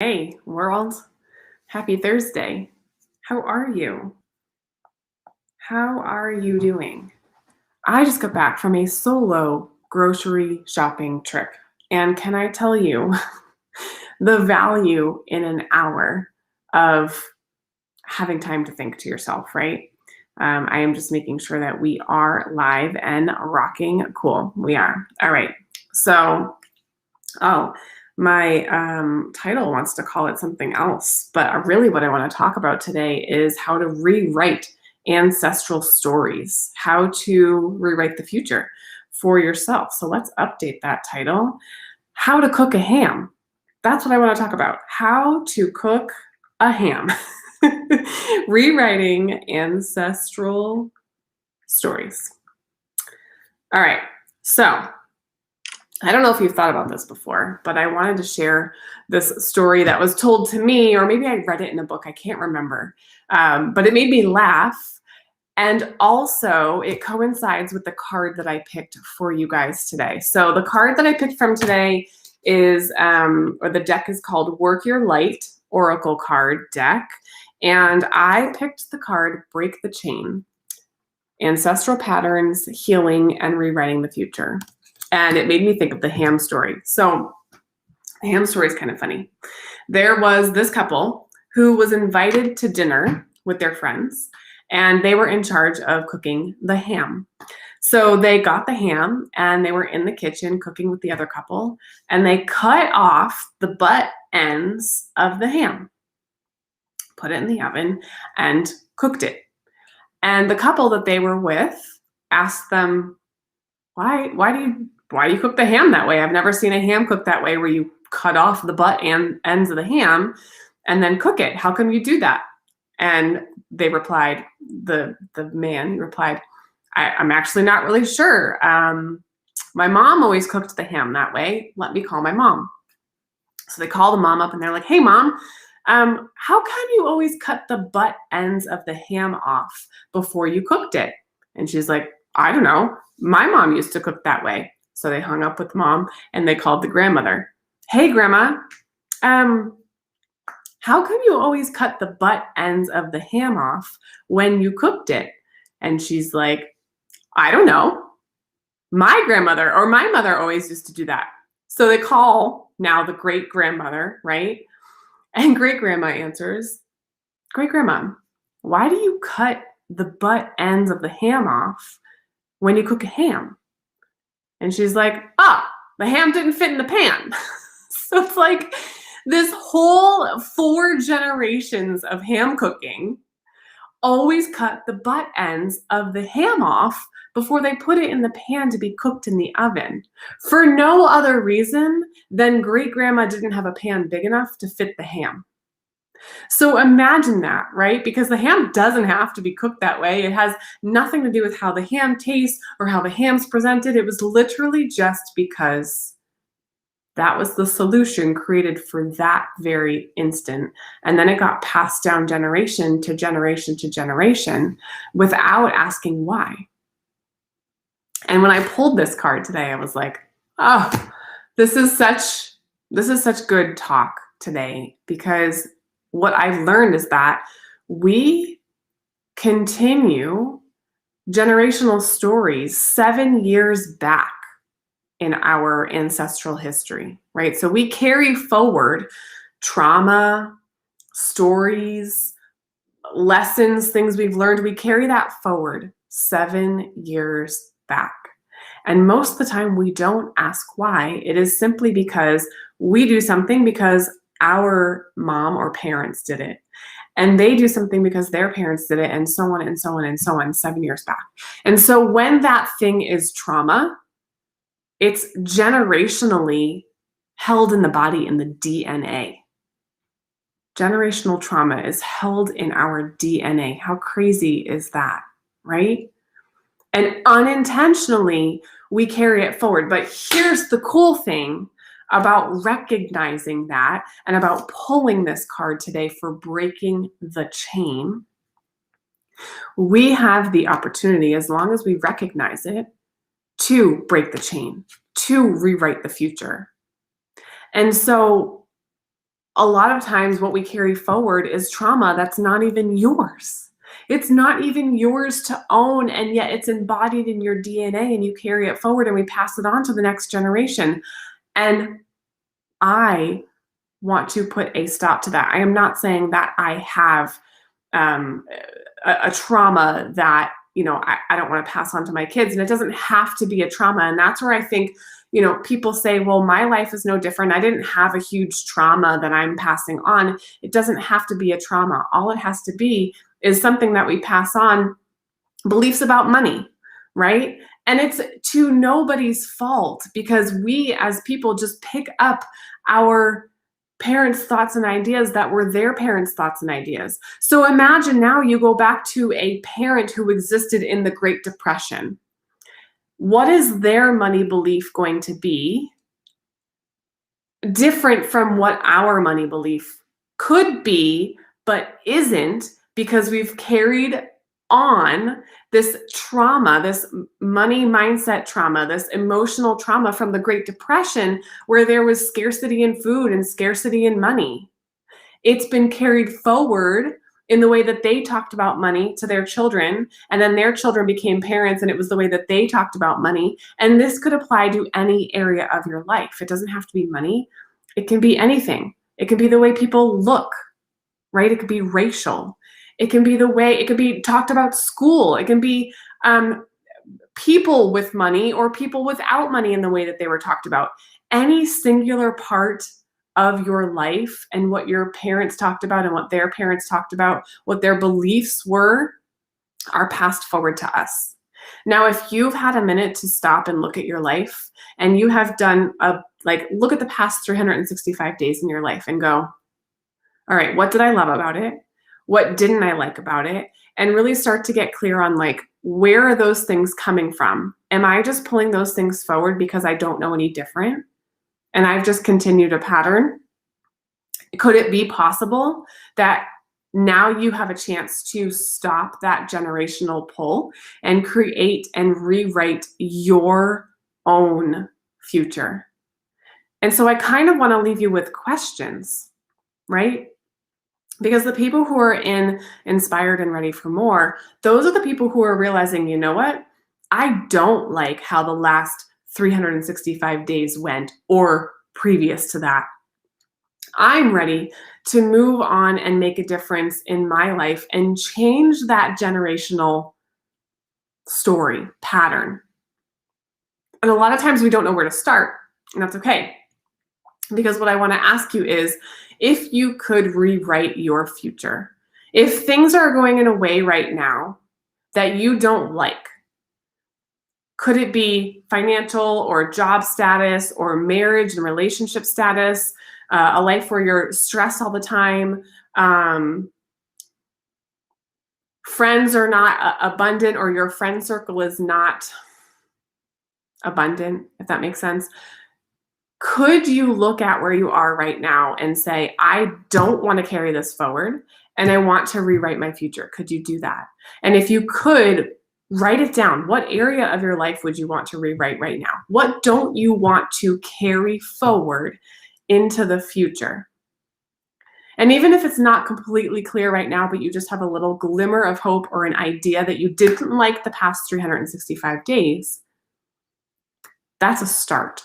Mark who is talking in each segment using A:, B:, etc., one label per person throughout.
A: Hey, world. Happy Thursday. How are you? How are you doing? I just got back from a solo grocery shopping trip. And can I tell you the value in an hour of having time to think to yourself, right? I am just making sure that we are live and rocking. Cool. We are. All right. So, oh, my title wants to call it something else, but really what I want to talk about today is how to rewrite ancestral stories, how to rewrite the future for yourself. So let's update that title. How to cook a ham. That's what I want to talk about. How to cook a ham. Rewriting ancestral stories. All right. So I don't know if you've thought about this before, but I wanted to share this story that was told to me, or maybe I read it in a book. I can't remember. But it made me laugh. And also, it coincides with the card that I picked for you guys today. So the card that I picked from today is, or the deck is called Work Your Light Oracle Card Deck. And I picked the card Break the Chain, Ancestral Patterns, Healing, and Rewriting the Future. And it made me think of the ham story. So the ham story is kind of funny. There was this couple who was invited to dinner with their friends, and they were in charge of cooking the ham. So they got the ham and they were in the kitchen cooking with the other couple, and they cut off the butt ends of the ham, put it in the oven, and cooked it. And the couple that they were with asked them, why do you cook the ham that way? I've never seen a ham cooked that way, where you cut off the butt and ends of the ham and then cook it. How come you do that? And they replied, the man replied, I'm actually not really sure. My mom always cooked the ham that way. Let me call my mom. So they call the mom up and they're like, hey, mom, how come you always cut the butt ends of the ham off before you cooked it? And she's like, I don't know. My mom used to cook that way. So they hung up with mom and they called the grandmother. Hey, grandma, how come you always cut the butt ends of the ham off when you cooked it? And she's like, I don't know. My grandmother or my mother always used to do that. So they call now the great grandmother, right? And great grandma answers, great grandma, why do you cut the butt ends of the ham off when you cook a ham? And she's like, the ham didn't fit in the pan. So it's like this whole 4 generations of ham cooking always cut the butt ends of the ham off before they put it in the pan to be cooked in the oven, for no other reason than great grandma didn't have a pan big enough to fit the ham. So imagine that, right? Because the ham doesn't have to be cooked that way. It has nothing to do with how the ham tastes or how the ham's presented. It was literally just because that was the solution created for that very instant. And then it got passed down generation to generation to generation without asking why. And when I pulled this card today, I was like, this is such good talk today, because what I've learned is that we continue generational stories 7 years back in our ancestral history, right? So we carry forward trauma, stories, lessons, things we've learned. We carry that forward 7 years back. And most of the time we don't ask why. It is simply because we do something because our mom or parents did it. And they do something because their parents did it, and so on and so on and so on 7 years back. And so when that thing is trauma, it's generationally held in the body, in the DNA. Generational trauma is held in our DNA. How crazy is that, right? And unintentionally, we carry it forward. But here's the cool thing about recognizing that and about pulling this card today for breaking the chain. We have the opportunity, as long as we recognize it, to break the chain, to rewrite the future. And so a lot of times what we carry forward is trauma that's not even yours. It's not even yours to own, and yet it's embodied in your DNA, and you carry it forward and we pass it on to the next generation. And I want to put a stop to that. I am not saying that I have a trauma that, I don't want to pass on to my kids, and it doesn't have to be a trauma. And that's where I think, people say, well, my life is no different. I didn't have a huge trauma that I'm passing on. It doesn't have to be a trauma. All it has to be is something that we pass on, beliefs about money, right? And it's to nobody's fault, because we as people just pick up our parents' thoughts and ideas that were their parents' thoughts and ideas. So imagine now you go back to a parent who existed in the Great Depression. What is their money belief going to be different from what our money belief could be, but isn't, because we've carried on this trauma, this money mindset trauma, this emotional trauma from the Great Depression, where there was scarcity in food and scarcity in money. It's been carried forward in the way that they talked about money to their children, and then their children became parents, and it was the way that they talked about money. And this could apply to any area of your life. It doesn't have to be money. It can be anything. It can be the way people look, right? It could be racial. It can be the way, it could be talked about school. It can be people with money or people without money in the way that they were talked about. Any singular part of your life and what your parents talked about and what their parents talked about, what their beliefs were, are passed forward to us. Now, if you've had a minute to stop and look at your life, and you have done look at the past 365 days in your life and go, all right, what did I love about it? What didn't I like about it? And really start to get clear on where are those things coming from? Am I just pulling those things forward because I don't know any different? And I've just continued a pattern? Could it be possible that now you have a chance to stop that generational pull and create and rewrite your own future? And so I kind of want to leave you with questions, right? Because the people who are inspired and ready for more, those are the people who are realizing, you know what? I don't like how the last 365 days went, or previous to that. I'm ready to move on and make a difference in my life and change that generational story pattern. And a lot of times we don't know where to start, and that's okay. Because what I want to ask you is, if you could rewrite your future, if things are going in a way right now that you don't like, could it be financial or job status or marriage and relationship status, a life where you're stressed all the time, friends are not abundant, or your friend circle is not abundant, if that makes sense? Could you look at where you are right now and say, I don't want to carry this forward and I want to rewrite my future? Could you do that? And if you could, write it down. What area of your life would you want to rewrite right now? What don't you want to carry forward into the future? And even if it's not completely clear right now, but you just have a little glimmer of hope or an idea that you didn't like the past 365 days, that's a start.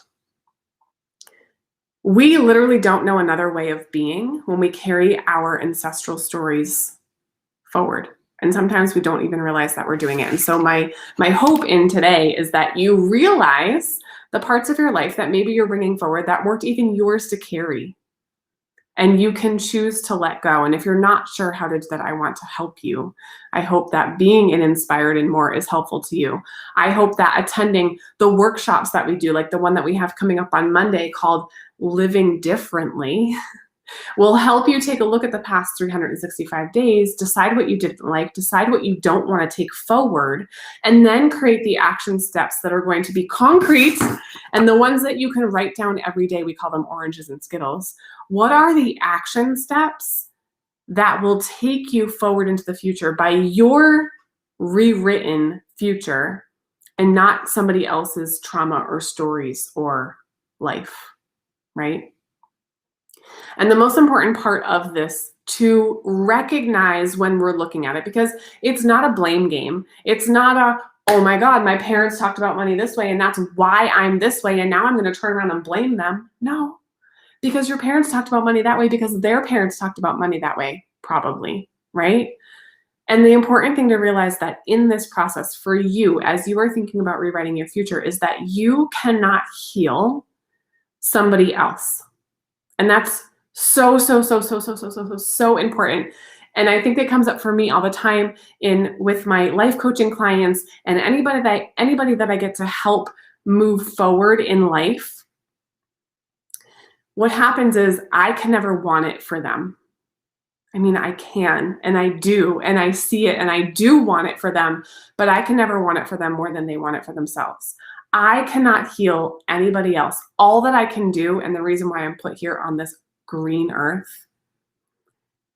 A: We literally don't know another way of being when we carry our ancestral stories forward. And sometimes we don't even realize that we're doing it. And so my hope in today is that you realize the parts of your life that maybe you're bringing forward that weren't even yours to carry. And you can choose to let go. And if you're not sure how to do that, I want to help you. I hope that being in Inspired and More is helpful to you. I hope that attending the workshops that we do, like the one that we have coming up on Monday called Living Differently, will help you take a look at the past 365 days, decide what you didn't like, decide what you don't want to take forward, and then create the action steps that are going to be concrete and the ones that you can write down every day. We call them oranges and Skittles. What are the action steps that will take you forward into the future by your rewritten future and not somebody else's trauma or stories or life, right? And the most important part of this to recognize when we're looking at it, because it's not a blame game. It's not a, oh my God, my parents talked about money this way and that's why I'm this way and now I'm going to turn around and blame them. No, because your parents talked about money that way because their parents talked about money that way, probably, right? And the important thing to realize that in this process for you, as you are thinking about rewriting your future, is that you cannot heal somebody else. And that's so important. And I think it comes up for me all the time with my life coaching clients and anybody that I get to help move forward in life. What happens is I can never want it for them. I mean, I can, and I do, and I see it, and I do want it for them, but I can never want it for them more than they want it for themselves. I cannot heal anybody else. All that I can do, and the reason why I'm put here on this green earth,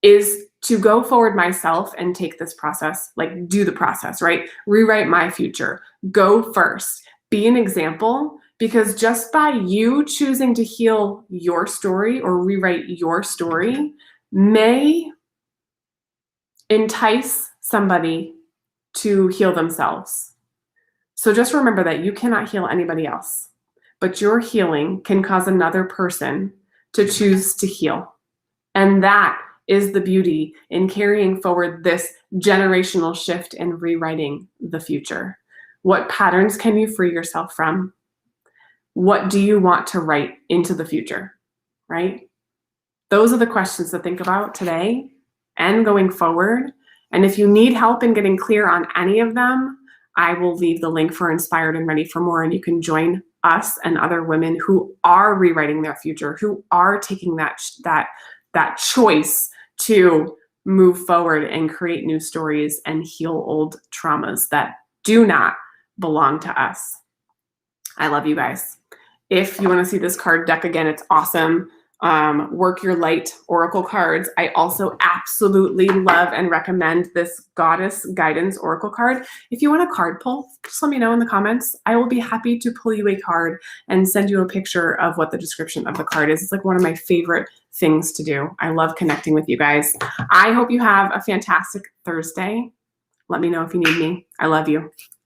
A: is to go forward myself and take this process, like do the process, right? Rewrite my future. Go first. Be an example, because just by you choosing to heal your story or rewrite your story may entice somebody to heal themselves. So just remember that you cannot heal anybody else, but your healing can cause another person to choose to heal. And that is the beauty in carrying forward this generational shift and rewriting the future. What patterns can you free yourself from? What do you want to write into the future, right? Those are the questions to think about today and going forward. And if you need help in getting clear on any of them, I will leave the link for Inspired and Ready for More, and you can join us and other women who are rewriting their future, who are taking that choice to move forward and create new stories and heal old traumas that do not belong to us. I love you guys. If you want to see this card deck again, it's awesome. Work Your Light Oracle cards. I also absolutely love and recommend this Goddess Guidance Oracle card. If you want a card pull, just let me know in the comments. I will be happy to pull you a card and send you a picture of what the description of the card is. It's like one of my favorite things to do. I love connecting with you guys. I hope you have a fantastic Thursday. Let me know if you need me. I love you.